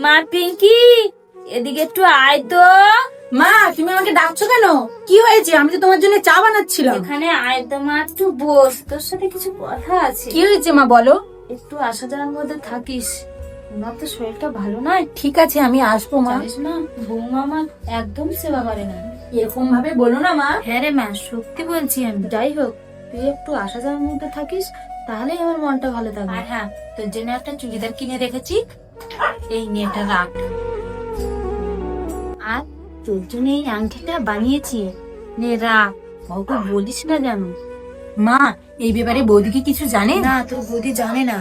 মা পিঙ্কি, এদিকে একটু আয় তো। মা, তুমি আমাকে ডাকছো কেন? কি হয়েছে? আমি তো তোমার জন্য চা বানাচ্ছিলাম। এখানে আয় তো মা, একটু বস, তোর সাথে কিছু কথা আছে। কি হয়েছে মা, বলো। একটু আসা যাওয়ার মধ্যে থাকিস, আমার তো শরীরটা ভালো নয়। ঠিক আছে, আমি আসবো মা। জানিস না, বৌমা আমার একদম সেবা করে না। এরকম ভাবে বলো না মা। হ্যাঁ রে মা, সত্যি বলছি আমি। যাই হোক, তুই একটু আসা যাওয়ার মধ্যে থাকিস, তাহলেই আমার মনটা ভালো থাকবে। আর হ্যাঁ, তোর জন্য একটা চুড়িদার কিনে রেখেছি, এই নিয়ে এটা রাখ। আর তোর জন্য এই আংটিটা বানিয়েছি, নে রাখ, কাউকে বলিস না যেন। মা, এই ব্যাপারে বৌদিকে কিছু জানে? না, তোর বৌদি জানে না,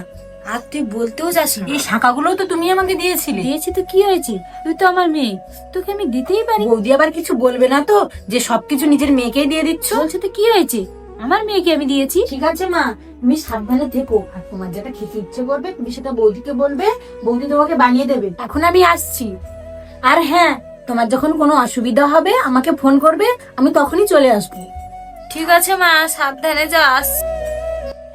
আর তুই বলতেও যাস না। এই শাঁখাগুলো তো তুমি আমাকে দিয়েছিলে। দিয়েছি তো কি হয়েছে, তুই তো আমার মেয়ে, তোকে আমি দিতেই পারি। বৌদি আবার কিছু বলবে না তো যে সবকিছু নিজের মেয়েকেই দিয়ে দিচ্ছ? বলছে তো কি হয়েছে, আমার মেয়েকে আমি দিয়েছি। ঠিক আছে মা, তুমি সাবধানে থেকো। আর তোমার যেটা খেতে ইচ্ছে করবে তুমি সেটা বৌদিকে বলবে, বৌদি তোমাকে বানিয়ে দেবে। এখন আমি আসছি। আর হ্যাঁ, তোমার যখন কোনো অসুবিধা হবে আমাকে ফোন করবে, আমি তখনই চলে আসবো। ঠিক আছে মা, সাবধানে যাস।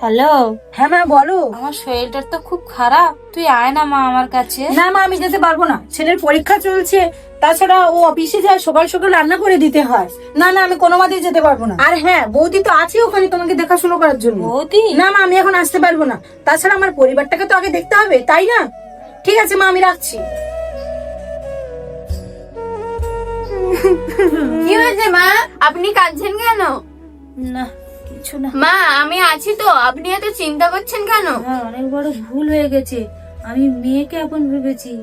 হ্যালো। হ্যাঁ মা, বলো। আমার শরীরটা তো খুব খারাপ, তুই আয় না মা আমার কাছে। না মা, আমি যেতে পারবো না, ছেলের পরীক্ষা চলছে। তাছাড়া ও অফিসে যায়, সকাল সকাল রান্না করে দিতে হয়। না না, আমি কোনো মতেই যেতে পারবো না। আর হ্যাঁ, বৌদি তো আছে ওখানে তোমাকে দেখাশোনা করার জন্য। বৌদি? না মা, আমি এখন আসতে পারবো না। তাছাড়া আমার পরিবারটাকে তো আগে দেখতে হবে, তাই না? ঠিক আছে মা, আমি রাখছি। কি হয়েছে মা, আপনি কাঁদছেন কেন? না, কিছু না। মা, আমি আছি তো, আপনি এত চিন্তা করছেন কেন? হ্যাঁ, অনেক বড় ভুল হয়ে গেছে, আমি মেয়েকে এখন ভেবেছি,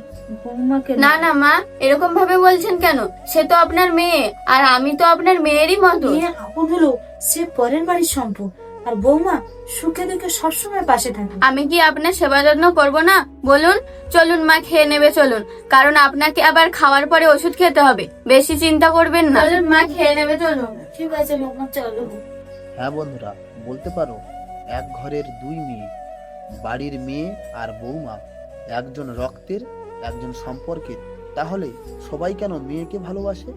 বৌমাকে না না মা, এরকম ভাবে বলছেন কেন? সে তো আপনার মেয়ে, আর আমি তো আপনার মেয়েরই মতো। মেয়ে আপন হলো, সে পরের বাড়ির সম্পদ, আর বৌমা সুখে দুঃখে সবসময় পাশে থাকে। আমি কি আপনার সেবা যত্ন করবো না? বলুন, চলুন মা, খেয়ে নেবে চলুন, কারণ আপনাকে আবার খাওয়ার পরে ওষুধ খেতে হবে। বেশি চিন্তা করবেন না, চলুন মা, খেয়ে নেবে চলুন। ঠিক আছে বৌমা, চলো। হ্যাঁ বন্ধুরা, বলতে পারো এক ঘরের দুই মেয়ে, বাড়ির মেয়ে আর বৌমা, একজন রক্তের একজন সম্পর্কের। তাহলে সবাই কেন মেয়েকে ভালোবাসে?